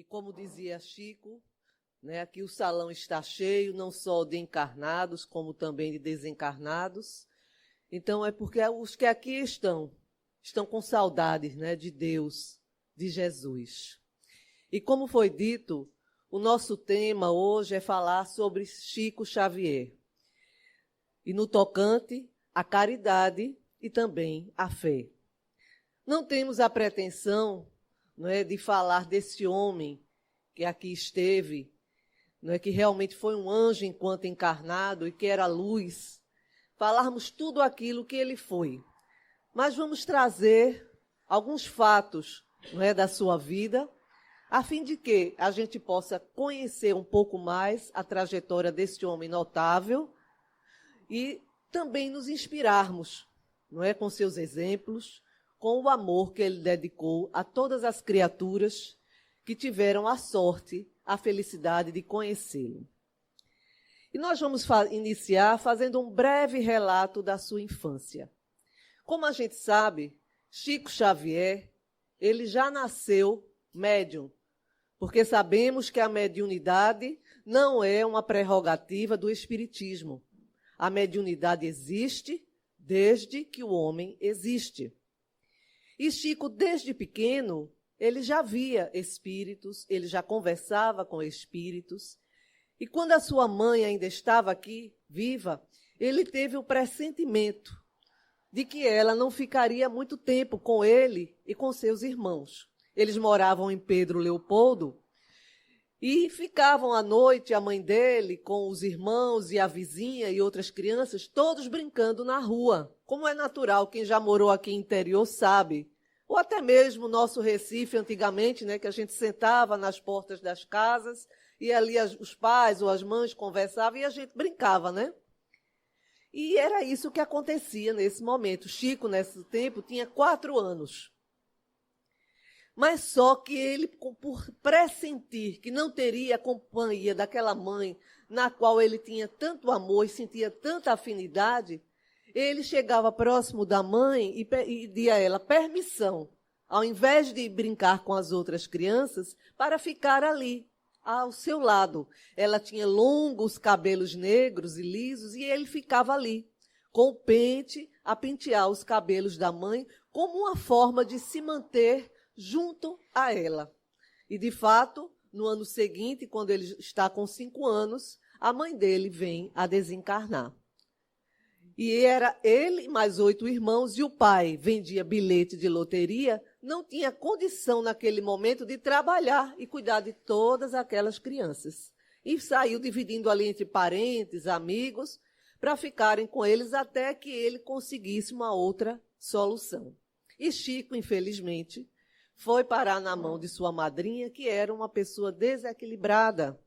como dizia Chico, né, aqui o salão está cheio, não só de encarnados, como também de desencarnados. Então, é porque os que aqui estão com saudades, né, de Deus, de Jesus. E como foi dito, o nosso tema hoje é falar sobre Chico Xavier. E no tocante à caridade e também à fé. Não temos a pretensão, não é, de falar desse homem que aqui esteve, não é, que realmente foi um anjo enquanto encarnado e que era luz, falarmos tudo aquilo que ele foi. Mas vamos trazer alguns fatos, não é, da sua vida, a fim de que a gente possa conhecer um pouco mais a trajetória deste homem notável e também nos inspirarmos, não é, com seus exemplos, com o amor que ele dedicou a todas as criaturas que tiveram a sorte, a felicidade de conhecê-lo. E nós vamos iniciar fazendo um breve relato da sua infância. Como a gente sabe, Chico Xavier, ele já nasceu médium, porque sabemos que a mediunidade não é uma prerrogativa do espiritismo. A mediunidade existe desde que o homem existe. E Chico, desde pequeno, ele já via espíritos, ele já conversava com espíritos. E quando a sua mãe ainda estava aqui, viva, ele teve o pressentimento de que ela não ficaria muito tempo com ele e com seus irmãos. Eles moravam em Pedro Leopoldo e ficavam à noite, a mãe dele, com os irmãos e a vizinha e outras crianças, todos brincando na rua. Como é natural, quem já morou aqui no interior sabe. Ou até mesmo o nosso Recife, antigamente, né, que a gente sentava nas portas das casas e ali os pais ou as mães conversavam e a gente brincava, né? E era isso que acontecia nesse momento. Chico, nesse tempo, tinha 4 anos. Mas só que ele, por pressentir que não teria a companhia daquela mãe na qual ele tinha tanto amor e sentia tanta afinidade, ele chegava próximo da mãe e pedia a ela permissão, ao invés de brincar com as outras crianças, para ficar ali, ao seu lado. Ela tinha longos cabelos negros e lisos e ele ficava ali, com o pente, a pentear os cabelos da mãe, como uma forma de se manter junto a ela. E, de fato, no ano seguinte, quando ele está com 5 anos, a mãe dele vem a desencarnar. E era ele mais 8 irmãos, e o pai vendia bilhete de loteria, não tinha condição naquele momento de trabalhar e cuidar de todas aquelas crianças. E saiu dividindo ali entre parentes, amigos, para ficarem com eles até que ele conseguisse uma outra solução. E Chico, infelizmente, foi parar na mão de sua madrinha, que era uma pessoa desequilibrada.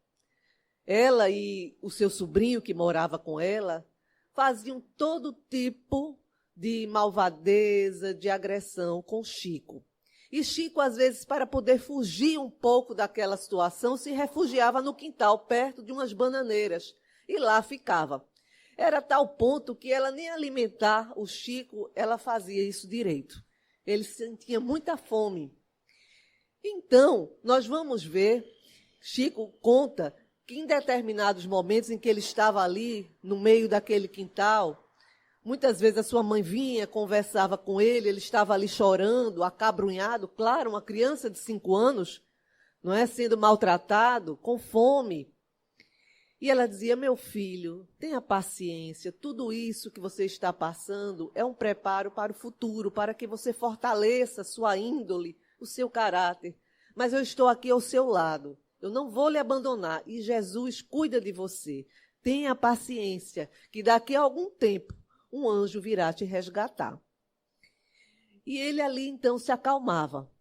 Ela e o seu sobrinho, que morava com ela, faziam todo tipo de malvadeza, de agressão com Chico. E Chico, às vezes, para poder fugir um pouco daquela situação, se refugiava no quintal, perto de umas bananeiras, e lá ficava. Era tal ponto que ela nem alimentar o Chico, ela fazia isso direito. Ele sentia muita fome. Então, nós vamos ver, Chico conta que em determinados momentos em que ele estava ali, no meio daquele quintal, muitas vezes a sua mãe vinha, conversava com ele estava ali chorando, acabrunhado, claro, uma criança de 5 anos, não é, sendo maltratado, com fome. E ela dizia, meu filho, tenha paciência, tudo isso que você está passando é um preparo para o futuro, para que você fortaleça a sua índole, o seu caráter. Mas eu estou aqui ao seu lado, eu não vou lhe abandonar, e Jesus cuida de você. Tenha paciência, que daqui a algum tempo um anjo virá te resgatar. E ele ali então se acalmava.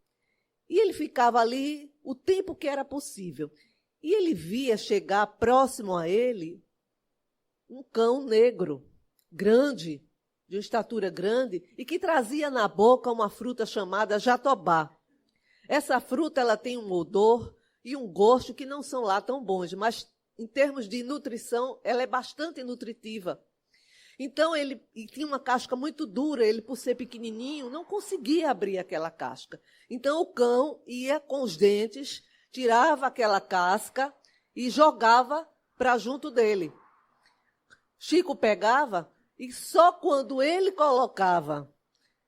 E ele ficava ali o tempo que era possível. E ele via chegar próximo a ele um cão negro, grande, de uma estatura grande, e que trazia na boca uma fruta chamada jatobá. Essa fruta ela tem um odor e um gosto que não são lá tão bons, mas em termos de nutrição, ela é bastante nutritiva. Então, ele tinha uma casca muito dura, ele, por ser pequenininho, não conseguia abrir aquela casca. Então, o cão ia com os dentes tirava aquela casca e jogava para junto dele. Chico pegava e só quando ele colocava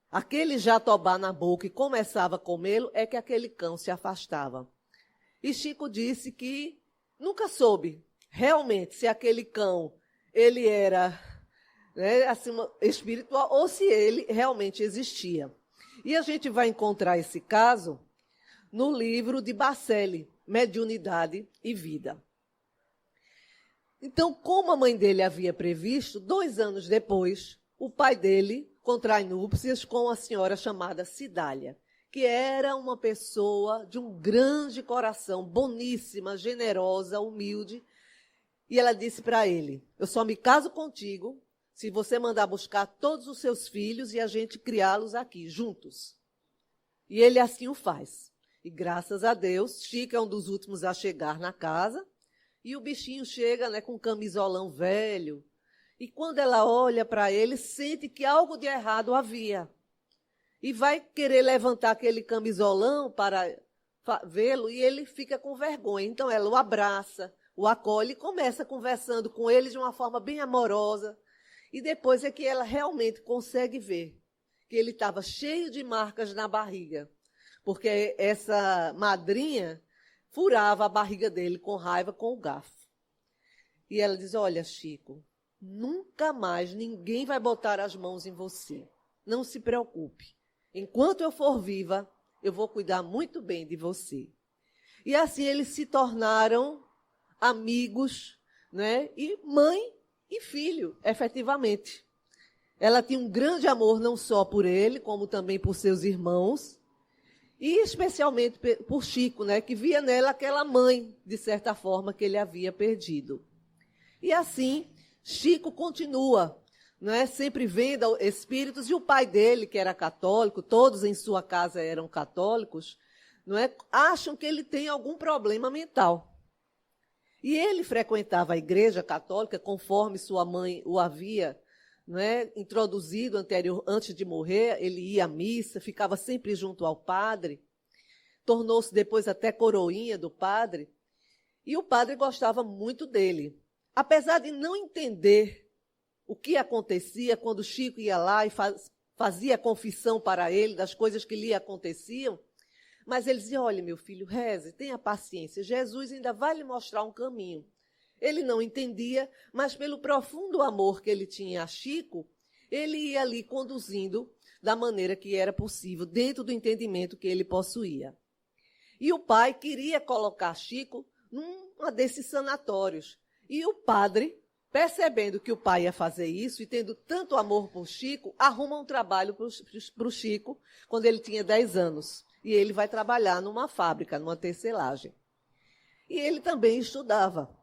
aquele jatobá na boca e começava a comê-lo é que aquele cão se afastava. E Chico disse que nunca soube realmente se aquele cão ele era, né, assim, espiritual ou se ele realmente existia. E a gente vai encontrar esse caso no livro de Bacelli, Mediunidade e Vida. Então, como a mãe dele havia previsto, 2 anos depois, o pai dele contrai núpcias com uma senhora chamada Cidália, que era uma pessoa de um grande coração, boníssima, generosa, humilde. E ela disse para ele: eu só me caso contigo se você mandar buscar todos os seus filhos e a gente criá-los aqui, juntos. E ele assim o faz. E graças a Deus, Chico é um dos últimos a chegar na casa. E o bichinho chega, né, com um camisolão velho. E quando ela olha para ele, sente que algo de errado havia. E vai querer levantar aquele camisolão para vê-lo e ele fica com vergonha. Então ela o abraça, o acolhe e começa conversando com ele de uma forma bem amorosa. E depois é que ela realmente consegue ver que ele estava cheio de marcas na barriga. Porque essa madrinha furava a barriga dele com raiva com o garfo. E ela diz: olha, Chico, nunca mais ninguém vai botar as mãos em você. Não se preocupe. Enquanto eu for viva, eu vou cuidar muito bem de você. E assim eles se tornaram amigos, né? E mãe e filho, efetivamente. Ela tinha um grande amor não só por ele, como também por seus irmãos. E especialmente por Chico, né, que via nela aquela mãe, de certa forma, que ele havia perdido. E assim, Chico continua, né, sempre vendo espíritos, e o pai dele, que era católico, todos em sua casa eram católicos, não é, acham que ele tem algum problema mental. E ele frequentava a igreja católica, conforme sua mãe o havia, né, introduzido antes de morrer. Ele ia à missa, ficava sempre junto ao padre, tornou-se depois até coroinha do padre, e o padre gostava muito dele. Apesar de não entender o que acontecia quando Chico ia lá e fazia confissão para ele das coisas que lhe aconteciam, mas ele dizia: olha, meu filho, reze, tenha paciência, Jesus ainda vai lhe mostrar um caminho. Ele não entendia, mas pelo profundo amor que ele tinha a Chico, ele ia ali conduzindo da maneira que era possível, dentro do entendimento que ele possuía. E o pai queria colocar Chico numa desses sanatórios. E o padre, percebendo que o pai ia fazer isso e tendo tanto amor por Chico, arruma um trabalho para o Chico quando ele tinha 10 anos. E ele vai trabalhar numa fábrica, numa tecelagem. E ele também estudava.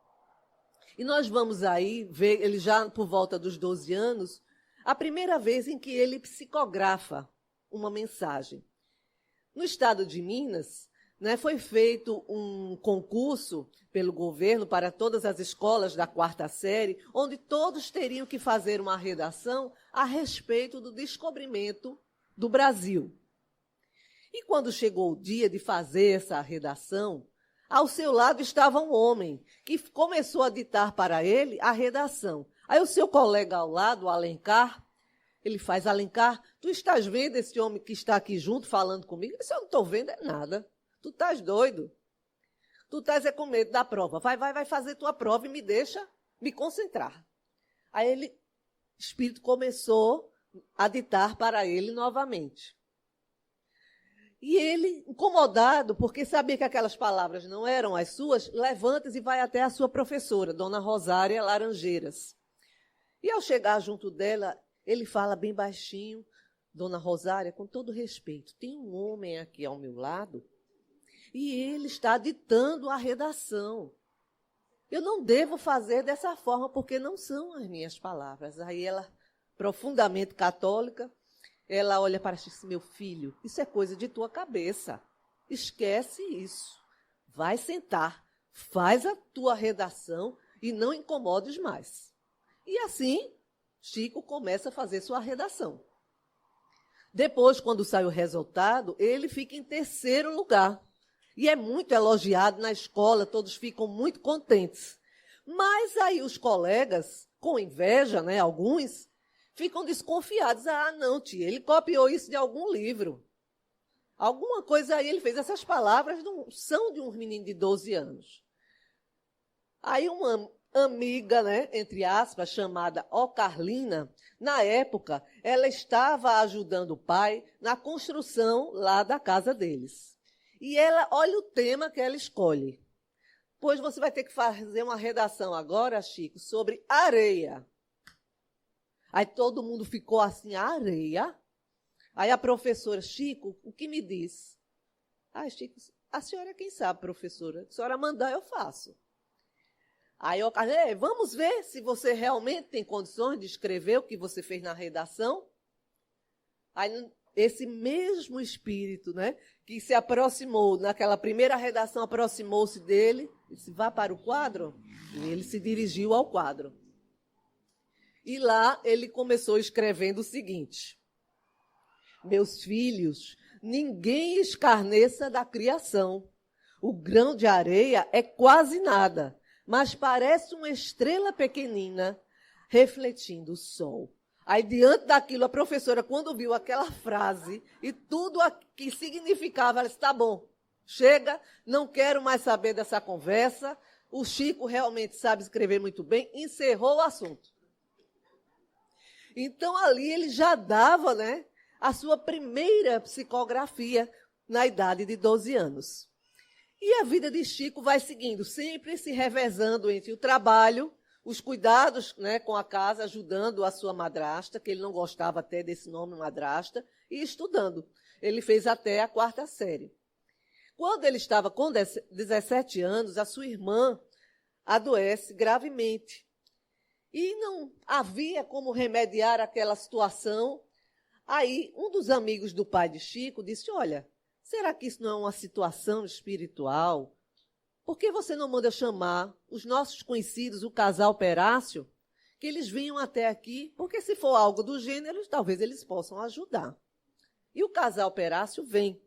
E nós vamos aí ver, ele já por volta dos 12 anos, a primeira vez em que ele psicografa uma mensagem. No estado de Minas, né, foi feito um concurso pelo governo para todas as escolas da 4ª série, onde todos teriam que fazer uma redação a respeito do descobrimento do Brasil. E quando chegou o dia de fazer essa redação, ao seu lado estava um homem que começou a ditar para ele a redação. Aí o seu colega ao lado, o Alencar, ele faz: Alencar, tu estás vendo esse homem que está aqui junto falando comigo? Ele disse: eu não estou vendo é nada. Tu estás doido. Tu estás com medo da prova. Vai fazer tua prova e me deixa me concentrar. Aí o espírito começou a ditar para ele novamente. E ele, incomodado, porque sabia que aquelas palavras não eram as suas, levanta-se e vai até a sua professora, Dona Rosária Laranjeiras. E ao chegar junto dela, ele fala bem baixinho: Dona Rosária, com todo respeito, tem um homem aqui ao meu lado e ele está ditando a redação. Eu não devo fazer dessa forma, porque não são as minhas palavras. Aí ela, profundamente católica, ela olha para si: meu filho, isso é coisa de tua cabeça. Esquece isso. Vai sentar, faz a tua redação e não incomodes mais. E assim, Chico começa a fazer sua redação. Depois, quando sai o resultado, ele fica em 3º lugar. E é muito elogiado na escola, todos ficam muito contentes. Mas aí os colegas, com inveja, né, alguns, ficam desconfiados. Ah, não, tia, ele copiou isso de algum livro. Alguma coisa aí ele fez. Essas palavras não são de um menino de 12 anos. Aí uma amiga, né, entre aspas, chamada Ocarlina, na época, ela estava ajudando o pai na construção lá da casa deles. E ela, olha o tema que ela escolhe. Pois você vai ter que fazer uma redação agora, Chico, sobre areia. Aí todo mundo ficou assim, areia? Aí a professora, Chico, o que me diz? Ah, Chico, a senhora é quem sabe, professora. Se a senhora mandar, eu faço. Aí eu falei, vamos ver se você realmente tem condições de escrever o que você fez na redação. Aí esse mesmo espírito, né, que se aproximou, naquela primeira redação, aproximou-se dele, disse, vá para o quadro. E ele se dirigiu ao quadro. E lá ele começou escrevendo o seguinte: meus filhos, ninguém escarneça da criação. O grão de areia é quase nada, mas parece uma estrela pequenina refletindo o sol. Aí, diante daquilo, a professora, quando viu aquela frase e tudo o que significava, ela disse, tá bom, chega, não quero mais saber dessa conversa, o Chico realmente sabe escrever muito bem, encerrou o assunto. Então, ali ele já dava, né, a sua primeira psicografia na idade de 12 anos. E a vida de Chico vai seguindo, sempre se revezando entre o trabalho, os cuidados, né, com a casa, ajudando a sua madrasta, que ele não gostava até desse nome, madrasta, e estudando. Ele fez até a 4ª série. Quando ele estava com 17 anos, a sua irmã adoece gravemente. E não havia como remediar aquela situação. Aí, um dos amigos do pai de Chico disse, olha, será que isso não é uma situação espiritual? Por que você não manda chamar os nossos conhecidos, o casal Perácio, que eles venham até aqui? Porque se for algo do gênero, talvez eles possam ajudar. E o casal Perácio vem.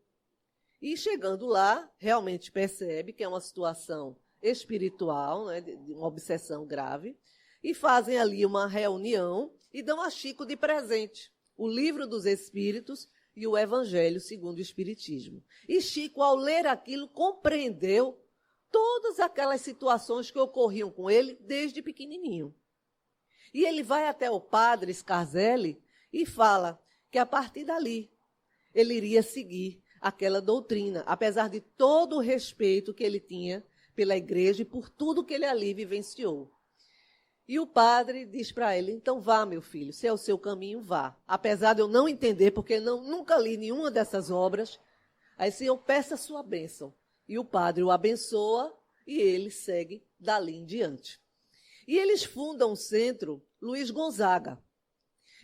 E chegando lá, realmente percebe que é uma situação espiritual, né, de uma obsessão grave, e fazem ali uma reunião e dão a Chico de presente o Livro dos Espíritos e o Evangelho segundo o Espiritismo. E Chico, ao ler aquilo, compreendeu todas aquelas situações que ocorriam com ele desde pequenininho. E ele vai até o padre Scarzelli e fala que a partir dali ele iria seguir aquela doutrina, apesar de todo o respeito que ele tinha pela igreja e por tudo que ele ali vivenciou. E o padre diz para ele, então vá, meu filho, se é o seu caminho, vá. Apesar de eu não entender, porque nunca li nenhuma dessas obras, aí sim eu peço a sua bênção. E o padre o abençoa e ele segue dali em diante. E eles fundam o centro Luiz Gonzaga.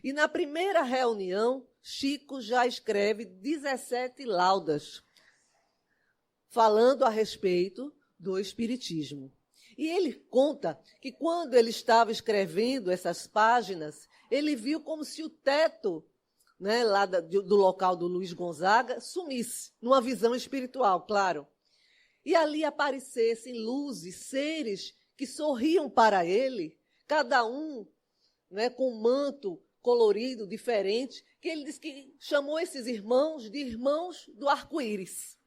E na primeira reunião, Chico já escreve 17 laudas, falando a respeito do Espiritismo. E ele conta que quando ele estava escrevendo essas páginas, ele viu como se o teto, né, lá do local do Luiz Gonzaga sumisse, numa visão espiritual, claro. E ali aparecessem luzes, seres que sorriam para ele, cada um, né, com um manto colorido, diferente, que ele disse que chamou esses irmãos de irmãos do arco-íris.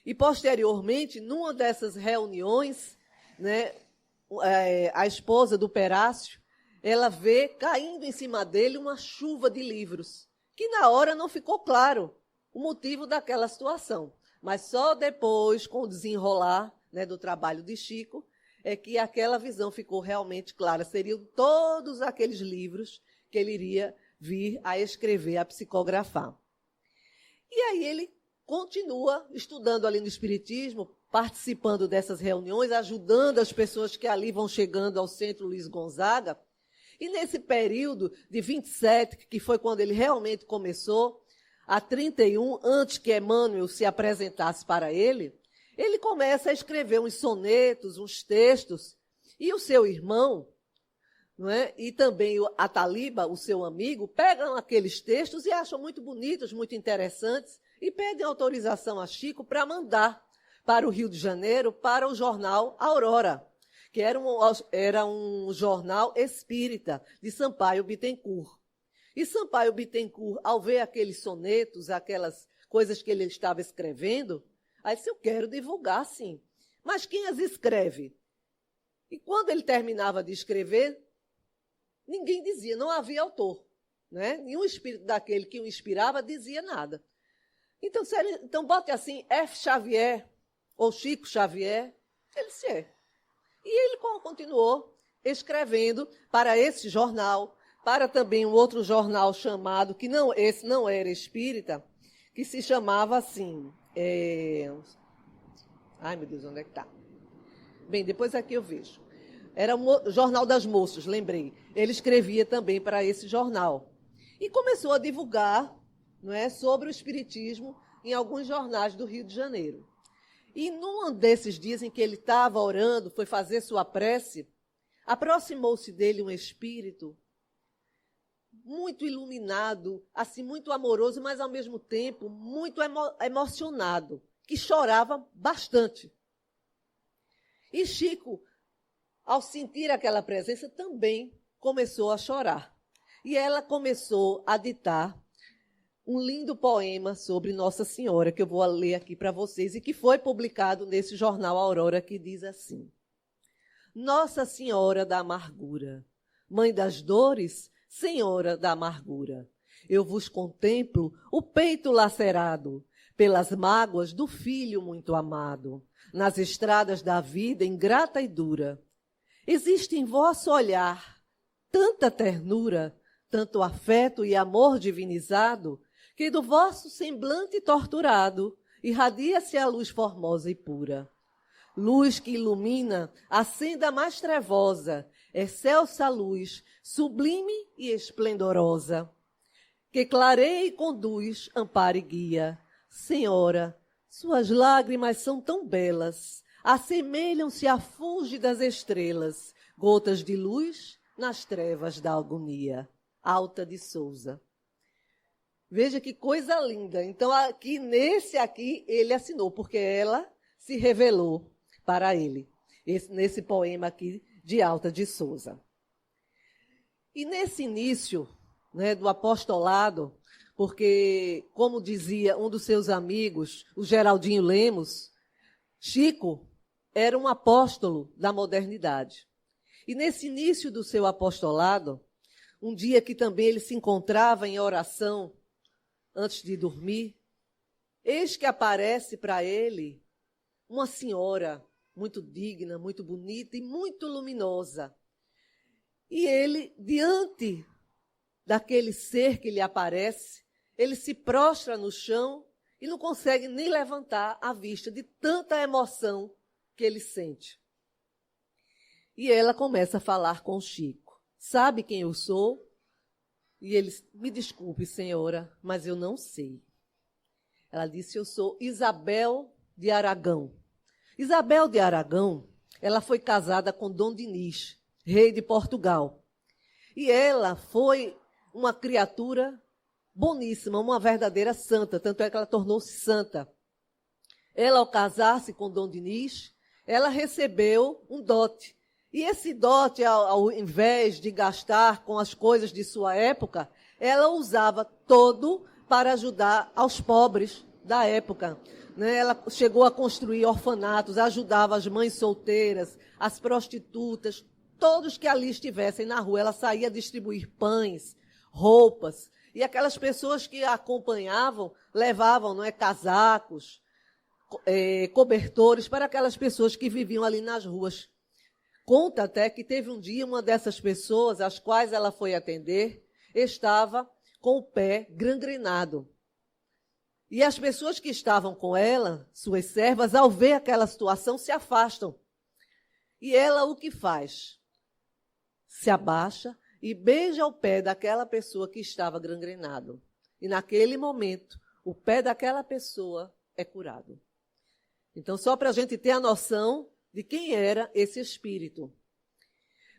E, posteriormente, numa dessas reuniões, né, a esposa do Perácio, ela vê caindo em cima dele uma chuva de livros, que na hora não ficou claro o motivo daquela situação. Mas só depois, com o desenrolar, né, do trabalho de Chico, é que aquela visão ficou realmente clara. Seriam todos aqueles livros que ele iria vir a escrever, a psicografar. E aí ele continua estudando ali no Espiritismo, participando dessas reuniões, ajudando as pessoas que ali vão chegando ao Centro Luiz Gonzaga. E nesse período de 27, que foi quando ele realmente começou, a 31, antes que Emmanuel se apresentasse para ele, ele começa a escrever uns sonetos, uns textos, e o seu irmão, não é? E também a Taliba, o seu amigo, pegam aqueles textos e acham muito bonitos, muito interessantes, e pedem autorização a Chico para mandar para o Rio de Janeiro, para o jornal Aurora, que era um jornal espírita de Sampaio Bittencourt. E Sampaio Bittencourt, ao ver aqueles sonetos, aquelas coisas que ele estava escrevendo, aí disse, eu quero divulgar, sim. Mas quem as escreve? E quando ele terminava de escrever, ninguém dizia, não havia autor. Né? Nenhum espírito daquele que o inspirava dizia nada. Então bote assim, F. Xavier, ou Chico Xavier, ele disse é. E ele continuou escrevendo para esse jornal, para também um outro jornal chamado, esse não era espírita, que se chamava assim... Ai, meu Deus, onde é que está? Bem, depois aqui eu vejo. Era o Jornal das Moças, lembrei. Ele escrevia também para esse jornal. E começou a divulgar, não é, sobre o espiritismo em alguns jornais do Rio de Janeiro. E num desses dias em que ele estava orando, foi fazer sua prece, aproximou-se dele um espírito muito iluminado, assim, muito amoroso, mas ao mesmo tempo muito emocionado, que chorava bastante. E Chico, ao sentir aquela presença, também começou a chorar. E ela começou a ditar um lindo poema sobre Nossa Senhora, que eu vou ler aqui para vocês, e que foi publicado nesse jornal Aurora, que diz assim: Nossa Senhora da Amargura, Mãe das Dores, Senhora da Amargura, eu vos contemplo o peito lacerado pelas mágoas do filho muito amado, nas estradas da vida ingrata e dura. Existe em vosso olhar tanta ternura, tanto afeto e amor divinizado, que do vosso semblante torturado irradia-se a luz formosa e pura. Luz que ilumina a senda mais trevosa, excelsa luz, sublime e esplendorosa, que clareia e conduz, ampara e guia. Senhora, suas lágrimas são tão belas, assemelham-se a fúlgidas estrelas, gotas de luz nas trevas da agonia. Alta de Souza. Veja que coisa linda. Então, nesse aqui, ele assinou, porque ela se revelou para ele, nesse poema aqui de Alta de Souza. E nesse início, né, do apostolado, porque, como dizia um dos seus amigos, o Geraldinho Lemos, Chico era um apóstolo da modernidade. E nesse início do seu apostolado, um dia que também ele se encontrava em oração, antes de dormir, eis que aparece para ele uma senhora muito digna, muito bonita e muito luminosa. E ele, diante daquele ser que lhe aparece, ele se prostra no chão e não consegue nem levantar a vista de tanta emoção que ele sente. E ela começa a falar com Chico. Sabe quem eu sou? E ele, me desculpe, senhora, mas eu não sei. Ela disse, eu sou Isabel de Aragão. Isabel de Aragão, ela foi casada com Dom Dinis, rei de Portugal. E ela foi uma criatura boníssima, uma verdadeira santa, tanto é que ela tornou-se santa. Ela, ao casar-se com Dom Dinis, ela recebeu um dote. E esse dote, ao invés de gastar com as coisas de sua época, ela usava todo para ajudar aos pobres da época. Né? Ela chegou a construir orfanatos, ajudava as mães solteiras, as prostitutas, todos que ali estivessem na rua. Ela saía distribuir pães, roupas, e aquelas pessoas que a acompanhavam levavam, não é, casacos, cobertores para aquelas pessoas que viviam ali nas ruas. Conta até que teve um dia uma dessas pessoas, às quais ela foi atender, estava com o pé gangrenado. E as pessoas que estavam com ela, suas servas, ao ver aquela situação, se afastam. E ela o que faz? Se abaixa e beija o pé daquela pessoa que estava gangrenado. E naquele momento, o pé daquela pessoa é curado. Então, só para a gente ter a noção de quem era esse espírito.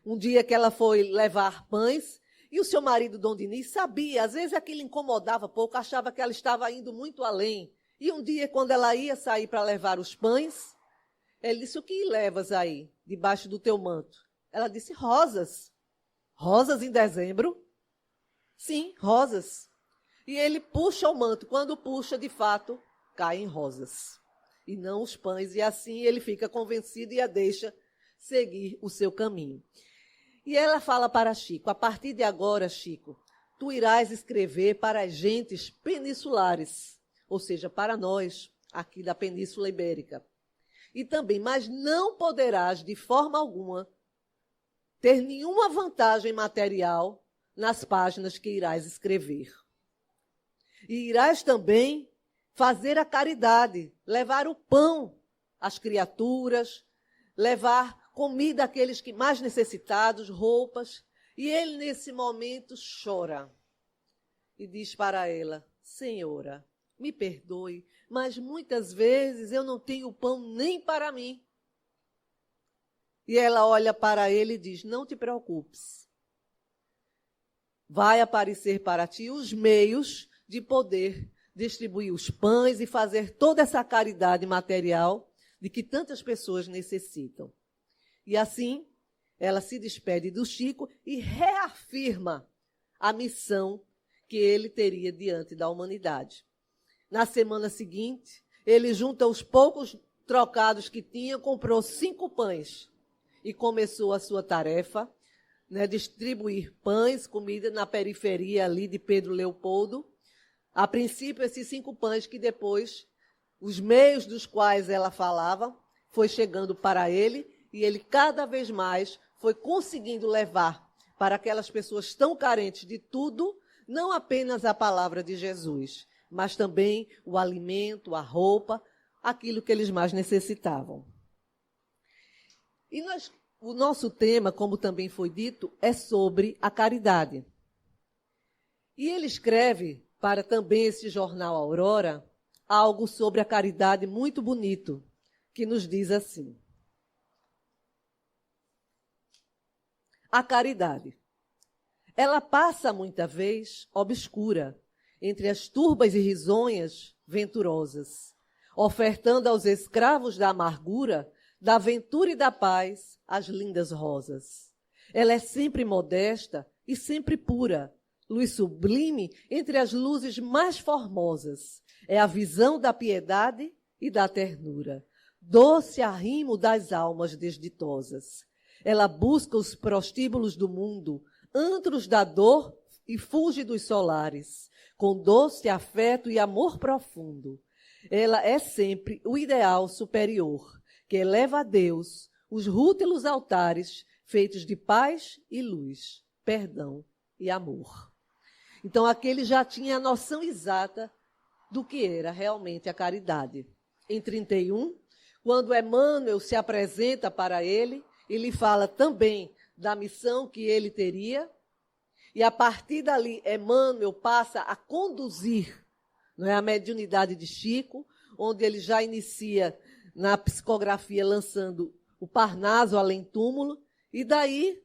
Um dia que ela foi levar pães, E o seu marido, Dom Dinis, sabia, às vezes aquilo incomodava pouco, achava que ela estava indo muito além. E um dia, quando ela ia sair para levar os pães, ele disse, o que levas aí, debaixo do teu manto? Ela disse, rosas. Rosas em dezembro? Sim, rosas. E ele puxa o manto. Quando puxa, de fato, caem rosas. E não os pães. E assim ele fica convencido e a deixa seguir o seu caminho. E ela fala para Chico, a partir de agora, Chico, tu irás escrever para as gentes peninsulares, ou seja, para nós, aqui da Península Ibérica. E também, mas não poderás, de forma alguma, ter nenhuma vantagem material nas páginas que irás escrever. E irás também fazer a caridade, levar o pão às criaturas, levar comida àqueles que mais necessitados, roupas. E ele, nesse momento, chora e diz para ela, Senhora, me perdoe, mas muitas vezes eu não tenho pão nem para mim. E ela olha para ele e diz, não te preocupes. Vai aparecer para ti os meios de poder distribuir os pães e fazer toda essa caridade material de que tantas pessoas necessitam. E assim, ela se despede do Chico e reafirma a missão que ele teria diante da humanidade. Na semana seguinte, ele junta os poucos trocados que tinha, comprou 5 pães e começou a sua tarefa, distribuir pães, comida na periferia ali de Pedro Leopoldo. A princípio, esses 5 pães que depois, os meios dos quais ela falava, foi chegando para ele e ele cada vez mais foi conseguindo levar para aquelas pessoas tão carentes de tudo, não apenas a palavra de Jesus, mas também o alimento, a roupa, aquilo que eles mais necessitavam. E o nosso tema, como também foi dito, é sobre a caridade. E ele escreve para também esse jornal Aurora algo sobre a caridade muito bonito, que nos diz assim. A caridade, ela passa muita vez obscura, entre as turbas e risonhas venturosas, ofertando aos escravos da amargura, da ventura e da paz, as lindas rosas. Ela é sempre modesta e sempre pura, luz sublime entre as luzes mais formosas. É a visão da piedade e da ternura, doce arrimo das almas desditosas. Ela busca os prostíbulos do mundo, antros da dor e fuge dos solares, com doce afeto e amor profundo. Ela é sempre o ideal superior, que eleva a Deus os rútilos altares feitos de paz e luz, perdão e amor. Então, aquele já tinha a noção exata do que era realmente a caridade. Em 31, quando Emmanuel se apresenta para ele, ele fala também da missão que ele teria, e a partir dali, Emmanuel passa a conduzir, a mediunidade de Chico, onde ele já inicia na psicografia lançando o Parnaso Além Túmulo, e daí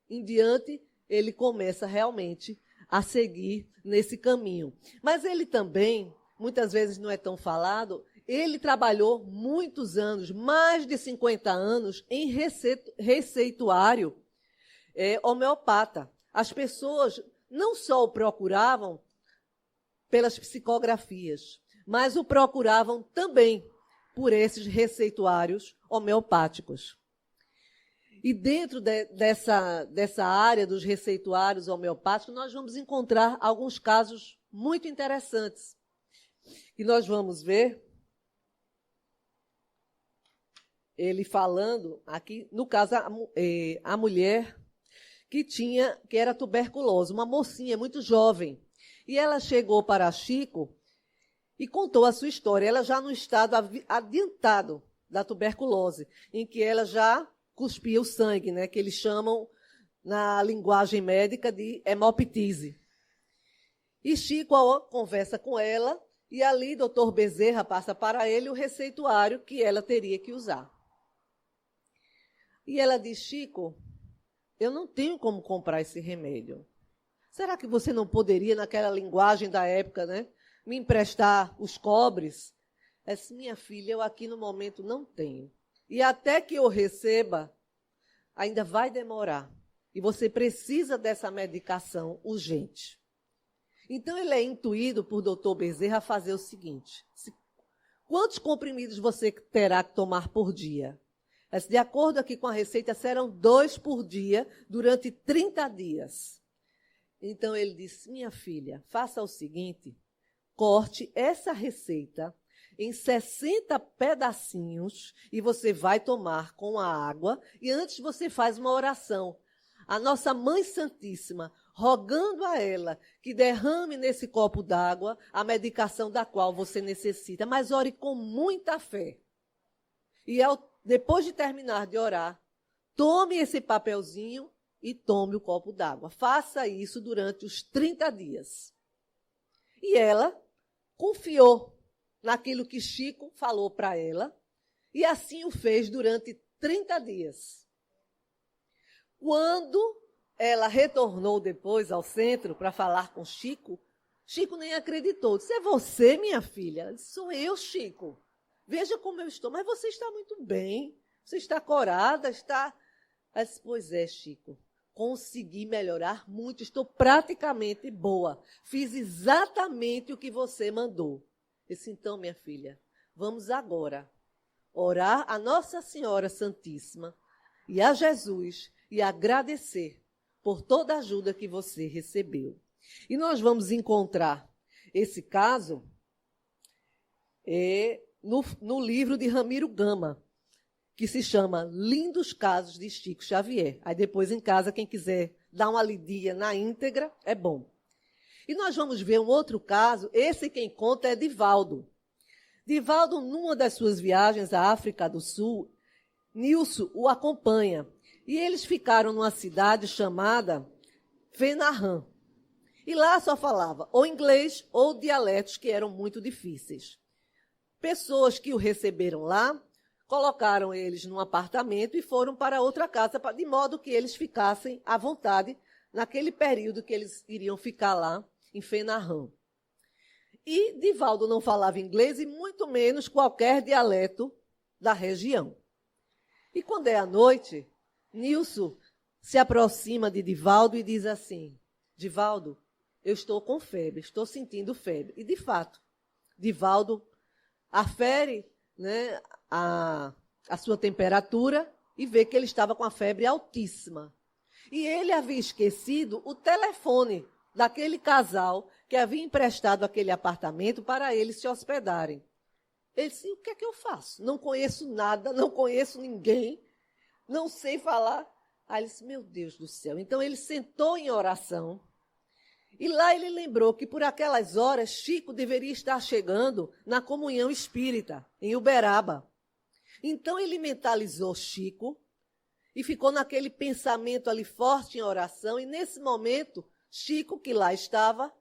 em diante ele começa realmente a seguir nesse caminho. Mas ele também, muitas vezes não é tão falado, ele trabalhou muitos anos, mais de 50 anos, em receituário homeopata. As pessoas não só o procuravam pelas psicografias, mas o procuravam também por esses receituários homeopáticos. E dentro dessa área dos receituários homeopáticos, nós vamos encontrar alguns casos muito interessantes. E nós vamos ver ele falando aqui, no caso, a mulher que era tuberculosa, uma mocinha muito jovem. E ela chegou para Chico e contou a sua história. Ela já no estado adiantado da tuberculose, em que ela já cuspia o sangue, que eles chamam, na linguagem médica, de hemoptise. E Chico conversa com ela, e ali Dr. Bezerra passa para ele o receituário que ela teria que usar. E ela diz, Chico, eu não tenho como comprar esse remédio. Será que você não poderia, naquela linguagem da época, né, me emprestar os cobres? Eu disse, minha filha, eu aqui no momento não tenho. E até que eu receba, ainda vai demorar. E você precisa dessa medicação urgente. Então, ele é intuído por Dr. Bezerra a fazer o seguinte. Quantos comprimidos você terá que tomar por dia? De acordo aqui com a receita, serão 2 por dia durante 30 dias. Então, ele disse, minha filha, faça o seguinte, corte essa receita em 60 pedacinhos e você vai tomar com a água e antes você faz uma oração. A nossa Mãe Santíssima, rogando a ela que derrame nesse copo d'água a medicação da qual você necessita, mas ore com muita fé. E depois de terminar de orar, tome esse papelzinho e tome o copo d'água. Faça isso durante os 30 dias. E ela confiou naquilo que Chico falou para ela, e assim o fez durante 30 dias. Quando ela retornou depois ao centro para falar com Chico, Chico nem acreditou. Disse, é você, minha filha? Ela disse, sou eu, Chico. Veja como eu estou. Mas você está muito bem. Você está corada, está... Ela disse, pois é, Chico. Consegui melhorar muito. Estou praticamente boa. Fiz exatamente o que você mandou. Eu disse, então, minha filha, vamos agora orar a Nossa Senhora Santíssima e a Jesus e agradecer por toda a ajuda que você recebeu. E nós vamos encontrar esse caso no livro de Ramiro Gama, que se chama Lindos Casos de Chico Xavier. Aí depois em casa, quem quiser dar uma lidinha na íntegra, é bom. E nós vamos ver um outro caso, esse quem conta é Divaldo. Divaldo, numa das suas viagens à África do Sul, Nilson o acompanha. E eles ficaram numa cidade chamada Fenahan. E lá só falava ou inglês ou dialetos que eram muito difíceis. Pessoas que o receberam lá, colocaram eles num apartamento e foram para outra casa, de modo que eles ficassem à vontade naquele período que eles iriam ficar lá em Fenahan. E Divaldo não falava inglês e muito menos qualquer dialeto da região. E quando é à noite, Nilson se aproxima de Divaldo e diz assim, Divaldo, eu estou com febre, estou sentindo febre. E, de fato, Divaldo afere, né, a sua temperatura e vê que ele estava com a febre altíssima. E ele havia esquecido o telefone daquele casal que havia emprestado aquele apartamento para eles se hospedarem. Ele disse, o que é que eu faço? Não conheço nada, não conheço ninguém, não sei falar. Aí ele disse, meu Deus do céu. Então ele sentou em oração e lá ele lembrou que por aquelas horas Chico deveria estar chegando na comunhão espírita, em Uberaba. Então ele mentalizou Chico e ficou naquele pensamento ali forte em oração. E nesse momento, Chico, que lá estava,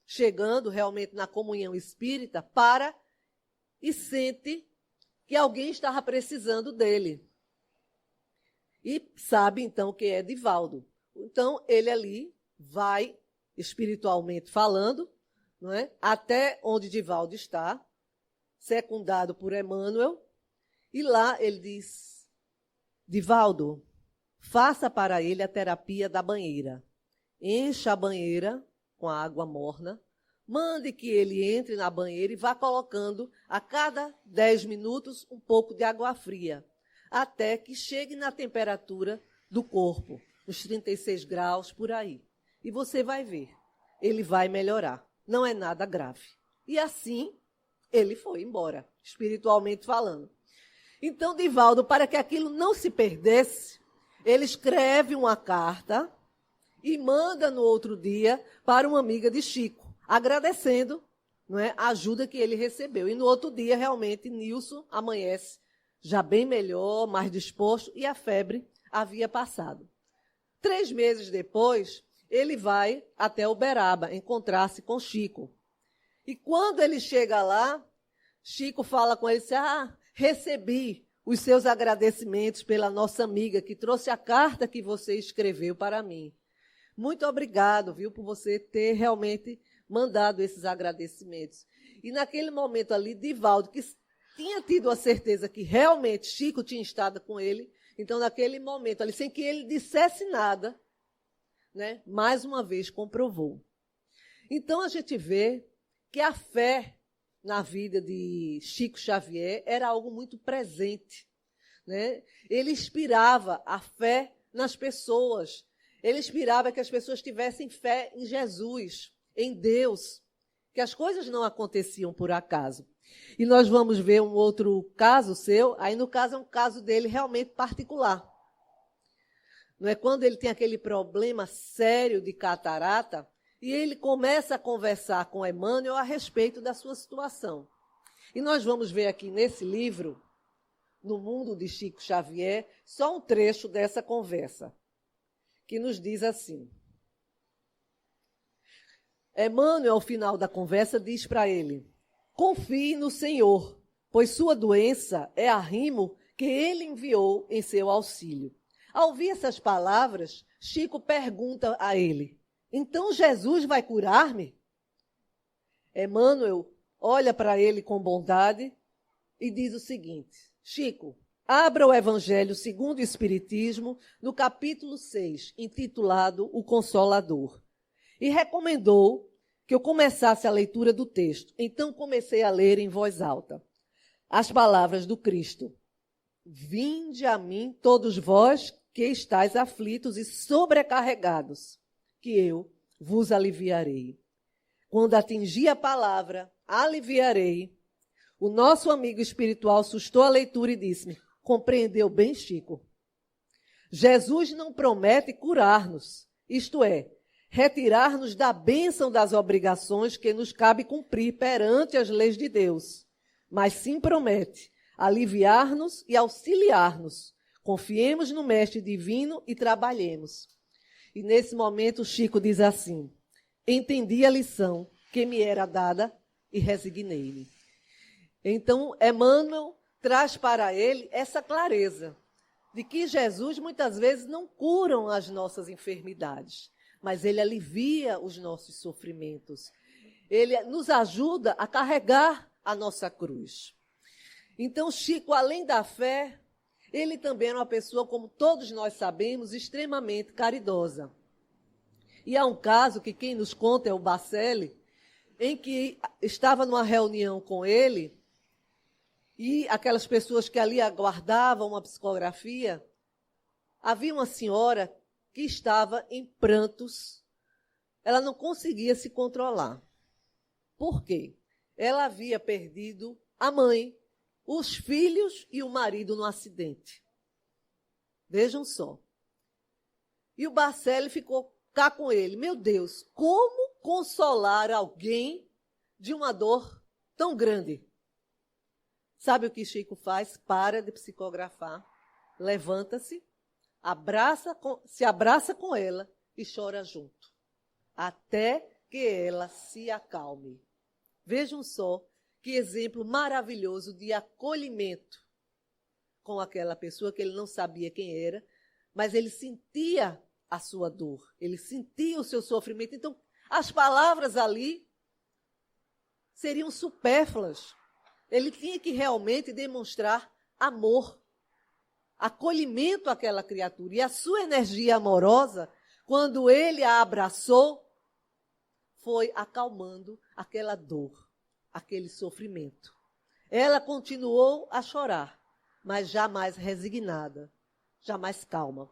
chegando realmente na comunhão espírita, para e sente que alguém estava precisando dele. E sabe, então, que é Divaldo. Então, ele ali vai, espiritualmente falando, não é? Até onde Divaldo está, secundado por Emmanuel, e lá ele diz, Divaldo, faça para ele a terapia da banheira. Encha a banheira com a água morna, mande que ele entre na banheira e vá colocando a cada 10 minutos um pouco de água fria, até que chegue na temperatura do corpo, uns 36 graus por aí. E você vai ver, ele vai melhorar. Não é nada grave. E assim, ele foi embora, espiritualmente falando. Então, Divaldo, para que aquilo não se perdesse, ele escreve uma carta e manda no outro dia para uma amiga de Chico, agradecendo, não é, a ajuda que ele recebeu. E no outro dia, realmente, Nilson amanhece já bem melhor, mais disposto, e a febre havia passado. 3 meses depois, ele vai até Uberaba encontrar-se com Chico. E quando ele chega lá, Chico fala com ele, recebi os seus agradecimentos pela nossa amiga que trouxe a carta que você escreveu para mim. Muito obrigado, viu, por você ter realmente mandado esses agradecimentos. E naquele momento ali, Divaldo, que tinha tido a certeza que realmente Chico tinha estado com ele, então naquele momento ali, sem que ele dissesse nada, né, mais uma vez comprovou. Então a gente vê que a fé na vida de Chico Xavier era algo muito presente, né? Ele inspirava a fé nas pessoas. Ele inspirava que as pessoas tivessem fé em Jesus, em Deus, que as coisas não aconteciam por acaso. E nós vamos ver um outro caso seu, aí no caso é um caso dele realmente particular. Não é quando ele tem aquele problema sério de catarata, e ele começa a conversar com Emmanuel a respeito da sua situação. E nós vamos ver aqui nesse livro, No Mundo de Chico Xavier, só um trecho dessa conversa, que nos diz assim. Emmanuel, ao final da conversa, diz para ele: confie no Senhor, pois sua doença é arrimo que ele enviou em seu auxílio. Ao ouvir essas palavras, Chico pergunta a ele: então Jesus vai curar-me? Emmanuel olha para ele com bondade e diz o seguinte: Chico, abra o Evangelho segundo o Espiritismo, no capítulo 6, intitulado O Consolador. E recomendou que eu começasse a leitura do texto. Então comecei a ler em voz alta as palavras do Cristo: vinde a mim todos vós que estáis aflitos e sobrecarregados, que eu vos aliviarei. Quando atingi a palavra aliviarei, o nosso amigo espiritual sustou a leitura e disse-me: compreendeu bem, Chico? Jesus não promete curar-nos, isto é, retirar-nos da bênção das obrigações que nos cabe cumprir perante as leis de Deus, mas sim promete aliviar-nos e auxiliar-nos. Confiemos no Mestre Divino e trabalhemos. E nesse momento Chico diz assim: entendi a lição que me era dada e resignei-me. Então Emmanuel traz para ele essa clareza de que Jesus muitas vezes não cura as nossas enfermidades, mas ele alivia os nossos sofrimentos. Ele nos ajuda a carregar a nossa cruz. Então Chico, além da fé, ele também era uma pessoa, como todos nós sabemos, extremamente caridosa. E há um caso que quem nos conta é o Bacelli, em que estava numa reunião com ele, e aquelas pessoas que ali aguardavam uma psicografia, havia uma senhora que estava em prantos, ela não conseguia se controlar. Por quê? Ela havia perdido a mãe, os filhos e o marido no acidente. Vejam só. E o Bacelli ficou cá com ele. Meu Deus, como consolar alguém de uma dor tão grande? Sabe o que Chico faz? Para de psicografar, levanta-se, se abraça com ela e chora junto, até que ela se acalme. Vejam só que exemplo maravilhoso de acolhimento com aquela pessoa que ele não sabia quem era, mas ele sentia a sua dor, ele sentia o seu sofrimento. Então, as palavras ali seriam supérfluas. Ele tinha que realmente demonstrar amor, acolhimento àquela criatura. E a sua energia amorosa, quando ele a abraçou, foi acalmando aquela dor, aquele sofrimento. Ela continuou a chorar, mas jamais resignada, jamais calma.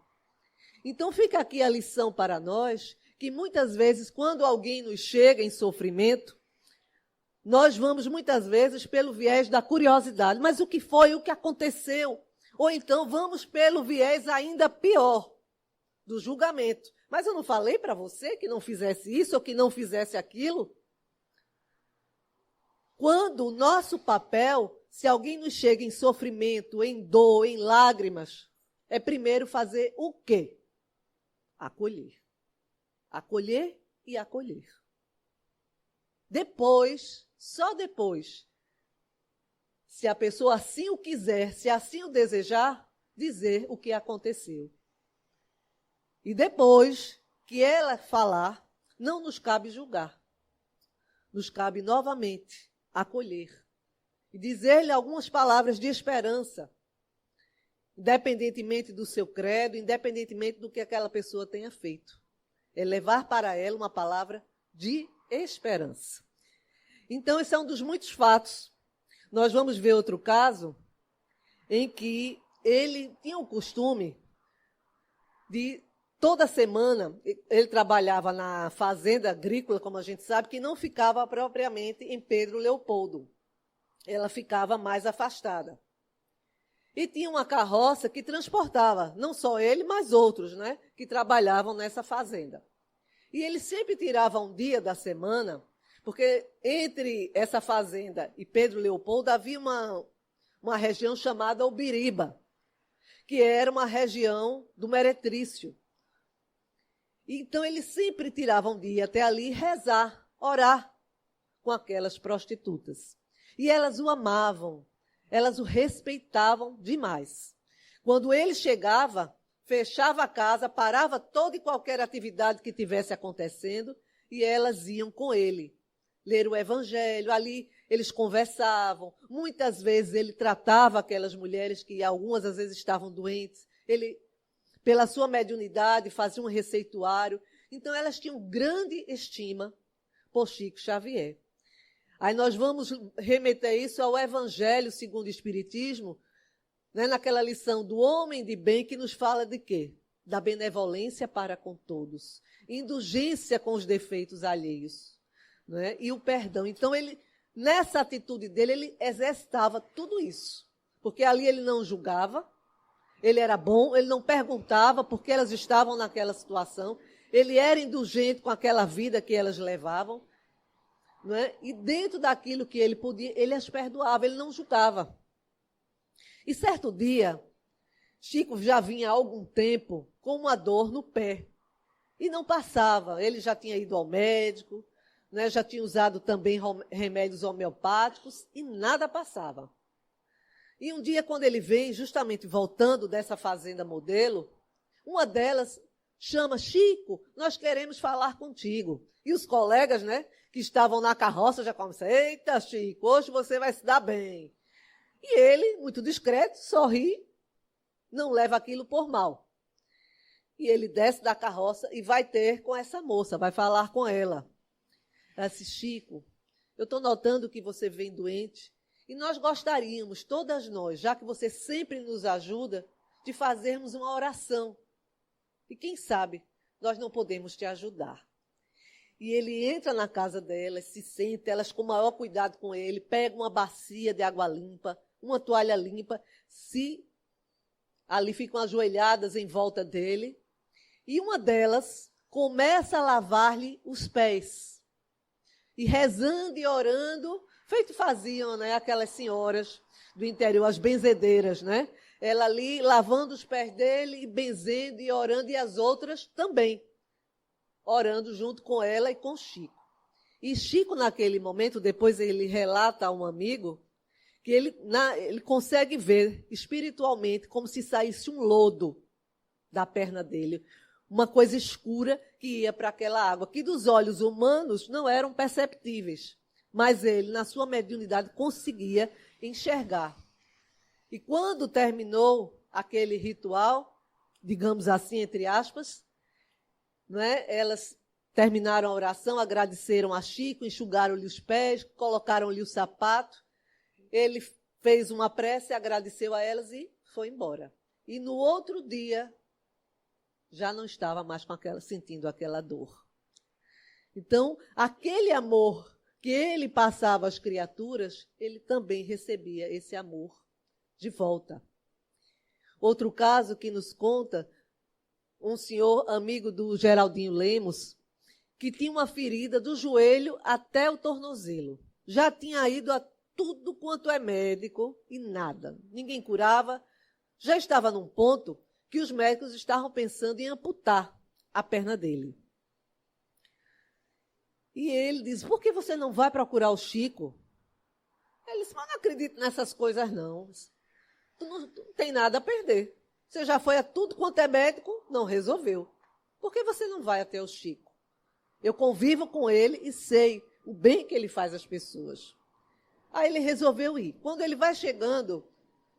Então fica aqui a lição para nós, que muitas vezes, quando alguém nos chega em sofrimento, nós vamos muitas vezes pelo viés da curiosidade. Mas o que foi? O que aconteceu? Ou então vamos pelo viés ainda pior, do julgamento. Mas eu não falei para você que não fizesse isso ou que não fizesse aquilo? Quando o nosso papel, se alguém nos chega em sofrimento, em dor, em lágrimas, é primeiro fazer o quê? Acolher. Acolher e acolher. Depois, só depois, se a pessoa assim o quiser, se assim o desejar, dizer o que aconteceu. E depois que ela falar, não nos cabe julgar. Nos cabe novamente acolher e dizer-lhe algumas palavras de esperança, independentemente do seu credo, independentemente do que aquela pessoa tenha feito. É levar para ela uma palavra de esperança. Então, esse é um dos muitos fatos. Nós vamos ver outro caso em que ele tinha o costume de, toda semana, ele trabalhava na fazenda agrícola, como a gente sabe, que não ficava propriamente em Pedro Leopoldo. Ela ficava mais afastada. E tinha uma carroça que transportava, não só ele, mas outros, né, que trabalhavam nessa fazenda. E ele sempre tirava um dia da semana, porque entre essa fazenda e Pedro Leopoldo havia uma região chamada Ubiriba, que era uma região do meretrício. Então ele sempre tirava um dia até ali rezar, orar com aquelas prostitutas. E elas o amavam, elas o respeitavam demais. Quando ele chegava, fechava a casa, parava toda e qualquer atividade que tivesse acontecendo e elas iam com ele ler o evangelho. Ali eles conversavam. Muitas vezes ele tratava aquelas mulheres que algumas às vezes estavam doentes. Ele, pela sua mediunidade, fazia um receituário. Então elas tinham grande estima por Chico Xavier. Aí nós vamos remeter isso ao Evangelho segundo o Espiritismo, né, naquela lição do homem de bem que nos fala de quê? Da benevolência para com todos, indulgência com os defeitos alheios, né, e o perdão. Então, ele, nessa atitude dele, ele exercitava tudo isso, porque ali ele não julgava, ele era bom, ele não perguntava por que elas estavam naquela situação, ele era indulgente com aquela vida que elas levavam, não é? E dentro daquilo que ele podia, ele as perdoava, ele não julgava. E certo dia, Chico já vinha há algum tempo com uma dor no pé e não passava. Ele já tinha ido ao médico, né, já tinha usado também remédios homeopáticos e nada passava. E um dia, quando ele vem, justamente voltando dessa fazenda modelo, uma delas chama: Chico, nós queremos falar contigo. E os colegas, né, que estavam na carroça já começam: eita, Chico, hoje você vai se dar bem. E ele, muito discreto, sorri, não leva aquilo por mal. E ele desce da carroça e vai ter com essa moça, vai falar com ela. Ela disse: Chico, eu estou notando que você vem doente e nós gostaríamos, todas nós, já que você sempre nos ajuda, de fazermos uma oração. E quem sabe nós não podemos te ajudar. E ele entra na casa delas, se senta, elas com o maior cuidado com ele, pegam uma bacia de água limpa, uma toalha limpa, ali ficam ajoelhadas em volta dele, e uma delas começa a lavar-lhe os pés. E rezando e orando, feito faziam, né, aquelas senhoras do interior, as benzedeiras, né? Ela ali lavando os pés dele, e benzendo e orando, e as outras também, orando junto com ela e com Chico. E Chico, naquele momento, depois ele relata a um amigo, que ele consegue ver espiritualmente como se saísse um lodo da perna dele, uma coisa escura que ia para aquela água, que dos olhos humanos não eram perceptíveis, mas ele, na sua mediunidade, conseguia enxergar. E quando terminou aquele ritual, digamos assim, entre aspas, né, elas terminaram a oração, agradeceram a Chico, enxugaram-lhe os pés, colocaram-lhe o sapato. Ele fez uma prece, agradeceu a elas e foi embora. E no outro dia, já não estava mais sentindo aquela dor. Então, aquele amor que ele passava às criaturas, ele também recebia esse amor de volta. Outro caso que nos conta um senhor amigo do Geraldinho Lemos, que tinha uma ferida do joelho até o tornozelo. Já tinha ido a tudo quanto é médico e nada. Ninguém curava. Já estava num ponto que os médicos estavam pensando em amputar a perna dele. E ele diz: por que você não vai procurar o Chico? Ele disse, mas não acredito nessas coisas, não. Tu não tem nada a perder. Você já foi a tudo quanto é médico, não resolveu. Por que você não vai até o Chico? Eu convivo com ele e sei o bem que ele faz às pessoas. Aí ele resolveu ir. Quando ele vai chegando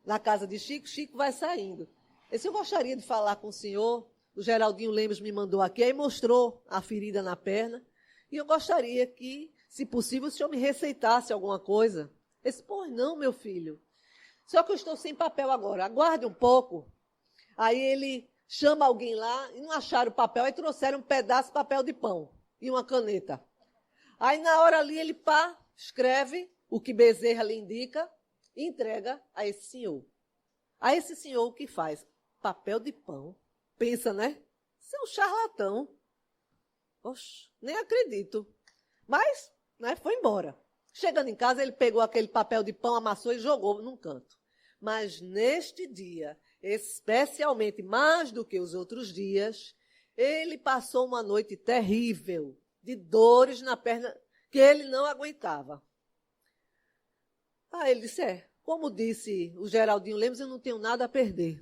na casa de Chico, Chico vai saindo. Ele disse, eu gostaria de falar com o senhor. O Geraldinho Lemos me mandou aqui, aí mostrou a ferida na perna. E eu gostaria que, se possível, o senhor me receitasse alguma coisa. Ele disse, pois não, meu filho. Só que eu estou sem papel agora. Aguarde um pouco. Aí ele chama alguém lá e não acharam o papel. Aí trouxeram um pedaço de papel de pão e uma caneta. Aí na hora ali ele escreve o que Bezerra lhe indica e entrega a esse senhor. A esse senhor o que faz? Papel de pão. Pensa, né? Isso é um charlatão. Oxe, nem acredito. Mas, né, foi embora. Chegando em casa, ele pegou aquele papel de pão, amassou e jogou num canto. Mas neste dia, especialmente mais do que os outros dias, ele passou uma noite terrível, de dores na perna, que ele não aguentava. Aí ele disse, como disse o Geraldinho Lemos, eu não tenho nada a perder.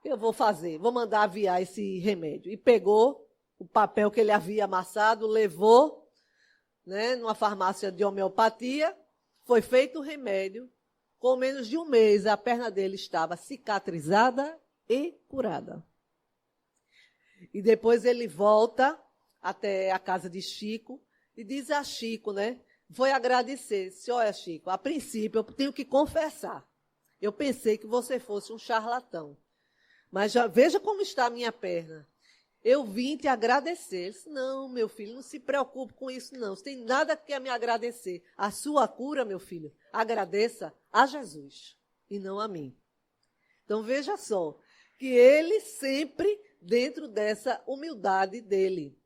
Eu vou fazer, vou mandar aviar esse remédio. E pegou o papel que ele havia amassado, levou, né, numa farmácia de homeopatia, foi feito o remédio. Com menos de um mês, a perna dele estava cicatrizada e curada. E depois ele volta até a casa de Chico e diz a Chico, né? Foi agradecer. Disse, olha, Chico, a princípio eu tenho que confessar. Eu pensei que você fosse um charlatão. Mas já veja como está a minha perna. Eu vim te agradecer. Ele disse, não, meu filho, não se preocupe com isso, não. Você tem nada que me agradecer. A sua cura, meu filho, agradeça a Jesus e não a mim. Então, veja só, que ele sempre, dentro dessa humildade dele,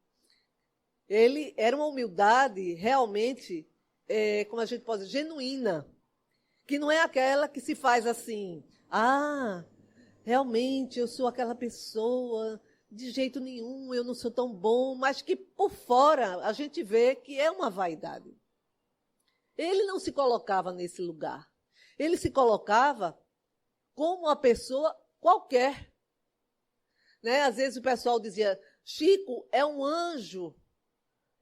ele era uma humildade realmente, como a gente pode dizer, genuína, que não é aquela que se faz assim, realmente eu sou aquela pessoa, de jeito nenhum, eu não sou tão bom, mas que por fora a gente vê que é uma vaidade. Ele não se colocava nesse lugar. Ele se colocava como uma pessoa qualquer. Né? Às vezes o pessoal dizia, Chico é um anjo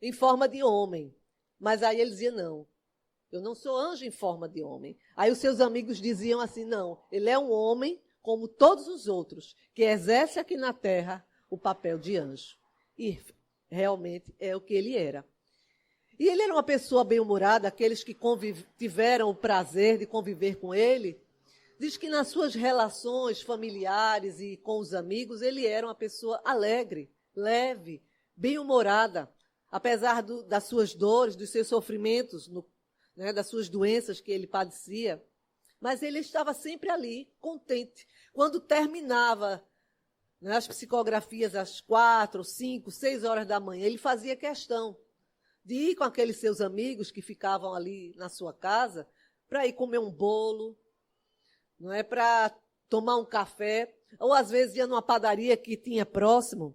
em forma de homem. Mas aí ele dizia, não, eu não sou anjo em forma de homem. Aí os seus amigos diziam assim, não, ele é um homem como todos os outros, que exerce aqui na terra o papel de anjo. E realmente é o que ele era. E ele era uma pessoa bem-humorada, aqueles que tiveram o prazer de conviver com ele, diz que nas suas relações familiares e com os amigos, ele era uma pessoa alegre, leve, bem-humorada, apesar das suas dores, dos seus sofrimentos, né, das suas doenças que ele padecia. Mas ele estava sempre ali, contente. Quando terminava, né, as psicografias às 4, 5, 6 horas da manhã, ele fazia questão de ir com aqueles seus amigos que ficavam ali na sua casa para ir comer um bolo, não é, para tomar um café, ou às vezes ia numa padaria que tinha próximo,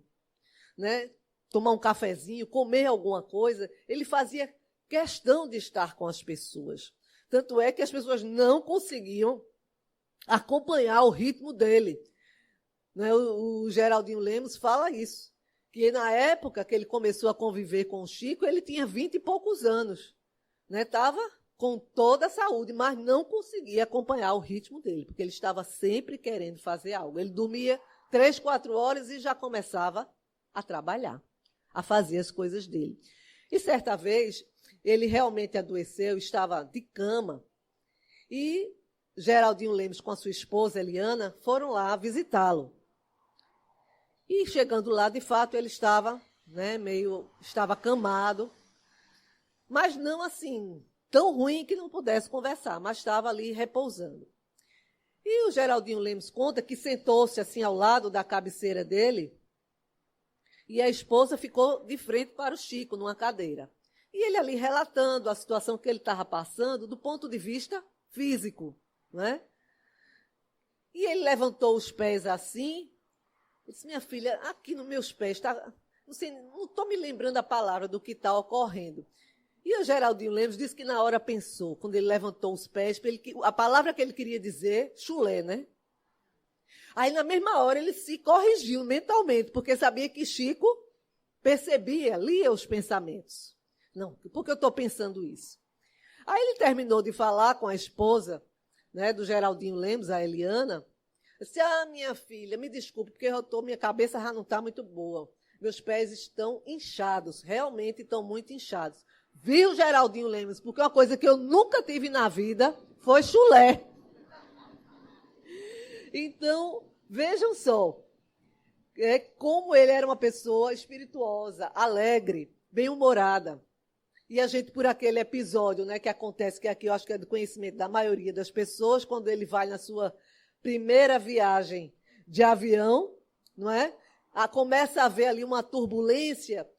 né, tomar um cafezinho, comer alguma coisa. Ele fazia questão de estar com as pessoas. Tanto é que as pessoas não conseguiam acompanhar o ritmo dele. Né? O Geraldinho Lemos fala isso, que na época que ele começou a conviver com o Chico, ele tinha 20 e poucos anos. Estava com toda a saúde, mas não conseguia acompanhar o ritmo dele, porque ele estava sempre querendo fazer algo. Ele dormia 3, 4 horas e já começava a trabalhar, a fazer as coisas dele. E certa vez, ele realmente adoeceu, estava de cama, e Geraldinho Lemos com a sua esposa, Eliana, foram lá visitá-lo. E chegando lá, de fato, ele estava, né, estava acamado, mas não assim, tão ruim que não pudesse conversar, mas estava ali repousando. E o Geraldinho Lemos conta que sentou-se assim ao lado da cabeceira dele, e a esposa ficou de frente para o Chico, numa cadeira. E ele ali relatando a situação que ele estava passando do ponto de vista físico, né? E ele levantou os pés assim, e disse, minha filha, aqui nos meus pés, não estou me lembrando a palavra do que está ocorrendo. E o Geraldinho Lemos disse que na hora pensou, quando ele levantou os pés, a palavra que ele queria dizer, chulé, né? Aí, na mesma hora, ele se corrigiu mentalmente, porque sabia que Chico percebia, lia os pensamentos. Não, por que eu estou pensando isso? Aí ele terminou de falar com a esposa, né, do Geraldinho Lemos, a Eliana. Disse, minha filha, me desculpe, porque minha cabeça já não está muito boa. Meus pés estão inchados, realmente estão muito inchados. Viu, Geraldinho Lemos? Porque uma coisa que eu nunca tive na vida foi chulé. Então, vejam só, como ele era uma pessoa espirituosa, alegre, bem-humorada. E a gente, por aquele episódio, né, que acontece, que aqui eu acho que é do conhecimento da maioria das pessoas, quando ele vai na sua primeira viagem de avião, não é? Começa a haver ali uma turbulência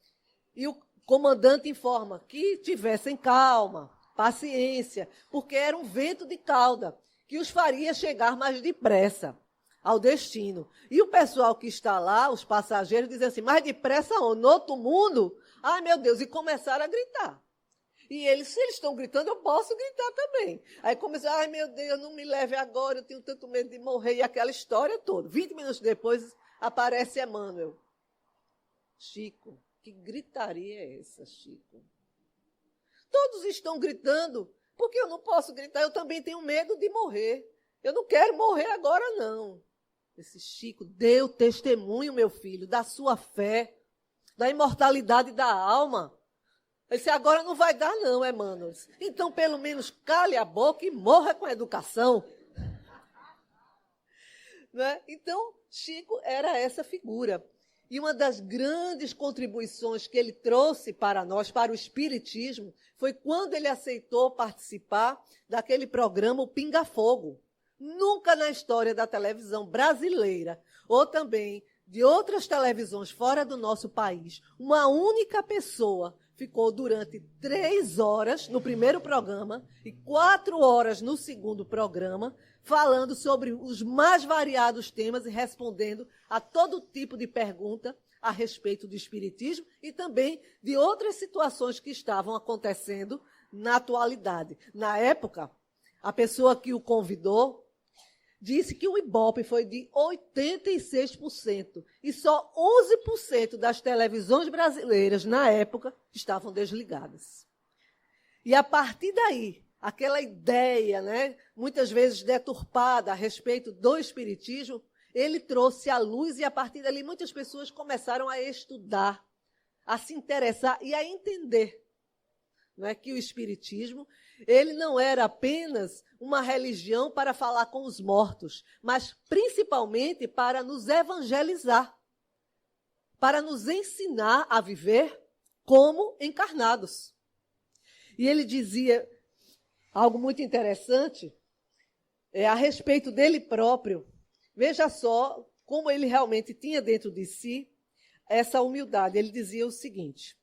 e o comandante informa que tivessem calma, paciência, porque era um vento de cauda que os faria chegar mais depressa ao destino. E o pessoal que está lá, os passageiros, dizem assim, mais depressa onde? No outro mundo? Ai, meu Deus, e começaram a gritar. E eles, se eles estão gritando, eu posso gritar também. Aí começaram, ai, meu Deus, não me leve agora, eu tenho tanto medo de morrer, e aquela história toda. 20 minutos depois, aparece Emmanuel. Chico, que gritaria é essa, Chico? Todos estão gritando, porque eu não posso gritar, eu também tenho medo de morrer. Eu não quero morrer agora, não. Esse Chico deu testemunho, meu filho, da sua fé, da imortalidade da alma. Ele disse, agora não vai dar não, Emmanuel. Então, pelo menos, cale a boca e morra com a educação. Né? Então, Chico era essa figura. E uma das grandes contribuições que ele trouxe para nós, para o Espiritismo, foi quando ele aceitou participar daquele programa O Pinga Fogo. Nunca na história da televisão brasileira, ou também de outras televisões fora do nosso país, uma única pessoa ficou durante 3 horas no primeiro programa e 4 horas no segundo programa, falando sobre os mais variados temas e respondendo a todo tipo de pergunta a respeito do espiritismo e também de outras situações que estavam acontecendo na atualidade. Na época, a pessoa que o convidou disse que o Ibope foi de 86% e só 11% das televisões brasileiras, na época, estavam desligadas. E a partir daí, aquela ideia, né, muitas vezes deturpada a respeito do espiritismo, ele trouxe à luz e a partir dali muitas pessoas começaram a estudar, a se interessar e a entender, não é, que o espiritismo ele não era apenas uma religião para falar com os mortos, mas principalmente para nos evangelizar, para nos ensinar a viver como encarnados. E ele dizia algo muito interessante a respeito dele próprio. Veja só como ele realmente tinha dentro de si essa humildade. Ele dizia o seguinte: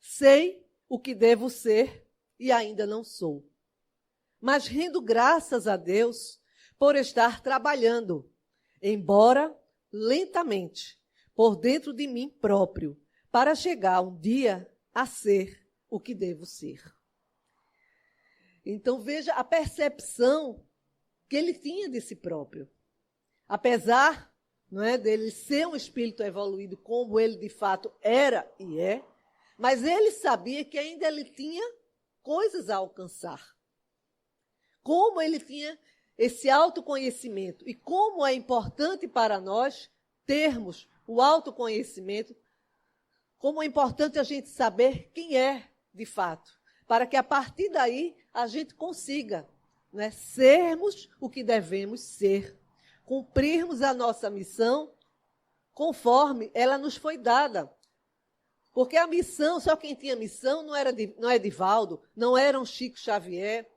sei o que devo ser e ainda não sou. Mas rendo graças a Deus por estar trabalhando, embora lentamente, por dentro de mim próprio, para chegar um dia a ser o que devo ser. Então veja a percepção que ele tinha de si próprio. Apesar, não é, dele ser um espírito evoluído como ele de fato era e é, mas ele sabia que ainda ele tinha coisas a alcançar. Como ele tinha esse autoconhecimento e como é importante para nós termos o autoconhecimento, como é importante a gente saber quem é de fato, para que a partir daí a gente consiga, né, sermos o que devemos ser, cumprirmos a nossa missão conforme ela nos foi dada. Porque a missão, só quem tinha missão não é Divaldo, não era um Chico Xavier,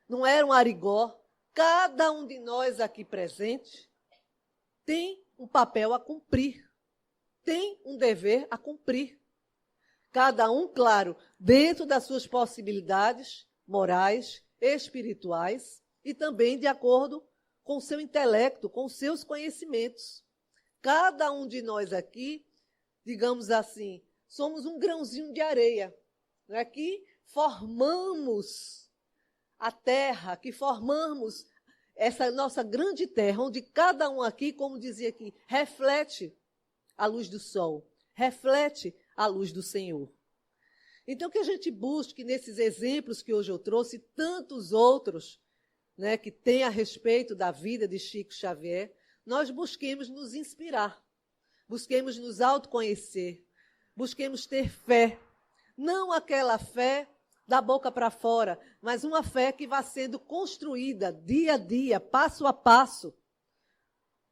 não era um Arigó. Cada um de nós aqui presentes tem um papel a cumprir, tem um dever a cumprir. Cada um, claro, dentro das suas possibilidades morais, espirituais e também de acordo com o seu intelecto, com os seus conhecimentos. Cada um de nós aqui, digamos assim, somos um grãozinho de areia não é? Que formamos a terra, que formamos essa nossa grande terra, onde cada um aqui, como dizia aqui, reflete a luz do sol, reflete a luz do Senhor. Então, que a gente busque nesses exemplos que hoje eu trouxe, tantos outros, né, que tem a respeito da vida de Chico Xavier, nós busquemos nos inspirar, busquemos nos autoconhecer, busquemos ter fé, não aquela fé da boca para fora, mas uma fé que vá sendo construída dia a dia, passo a passo.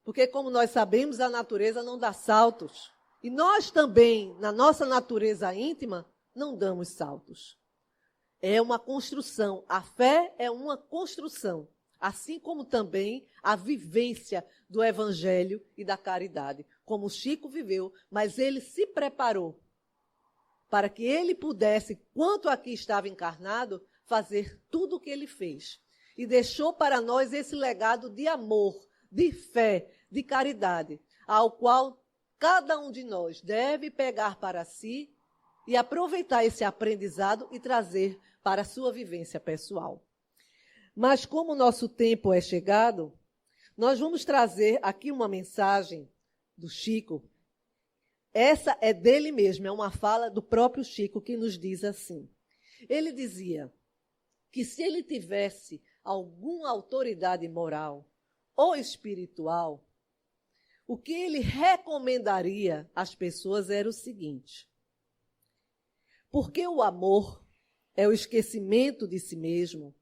Porque, como nós sabemos, a natureza não dá saltos. E nós também, na nossa natureza íntima, não damos saltos. É uma construção. A fé é uma construção. Assim como também a vivência do Evangelho e da caridade. Como Chico viveu, mas ele se preparou para que ele pudesse, enquanto aqui estava encarnado, fazer tudo o que ele fez. E deixou para nós esse legado de amor, de fé, de caridade, ao qual cada um de nós deve pegar para si e aproveitar esse aprendizado e trazer para a sua vivência pessoal. Mas como o nosso tempo é chegado, nós vamos trazer aqui uma mensagem do Chico. Essa é dele mesmo, é uma fala do próprio Chico que nos diz assim. Ele dizia que se ele tivesse alguma autoridade moral ou espiritual, o que ele recomendaria às pessoas era o seguinte: porque o amor é o esquecimento de si mesmo,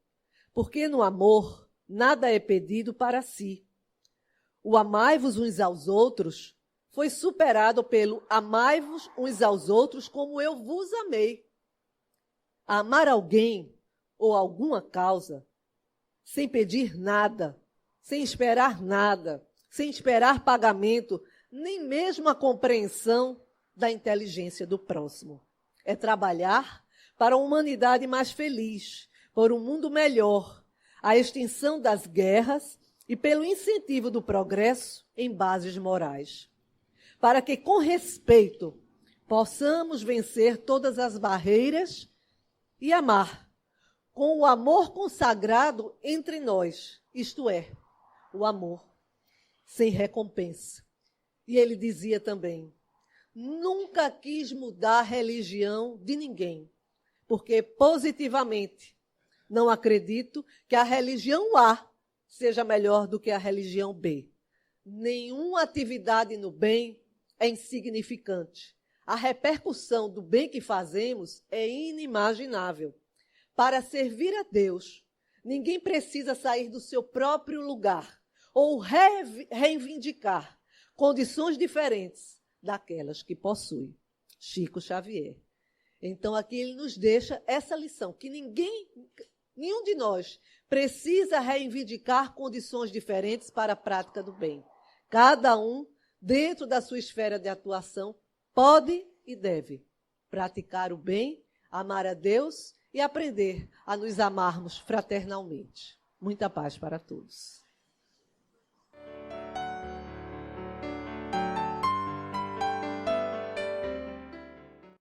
porque no amor nada é pedido para si. O amai-vos uns aos outros foi superado pelo amai-vos uns aos outros como eu vos amei. Amar alguém ou alguma causa sem pedir nada, sem esperar nada, sem esperar pagamento, nem mesmo a compreensão da inteligência do próximo. É trabalhar para uma humanidade mais feliz, por um mundo melhor, a extinção das guerras e pelo incentivo do progresso em bases morais. Para que, com respeito, possamos vencer todas as barreiras e amar, com o amor consagrado entre nós, isto é, o amor sem recompensa. E ele dizia também: nunca quis mudar a religião de ninguém, porque positivamente não acredito que a religião A seja melhor do que a religião B. Nenhuma atividade no bem é insignificante. A repercussão do bem que fazemos é inimaginável. Para servir a Deus, ninguém precisa sair do seu próprio lugar ou reivindicar condições diferentes daquelas que possui. Chico Xavier. Então, aqui ele nos deixa essa lição, que nenhum de nós precisa reivindicar condições diferentes para a prática do bem. Cada um, dentro da sua esfera de atuação, pode e deve praticar o bem, amar a Deus e aprender a nos amarmos fraternalmente. Muita paz para todos.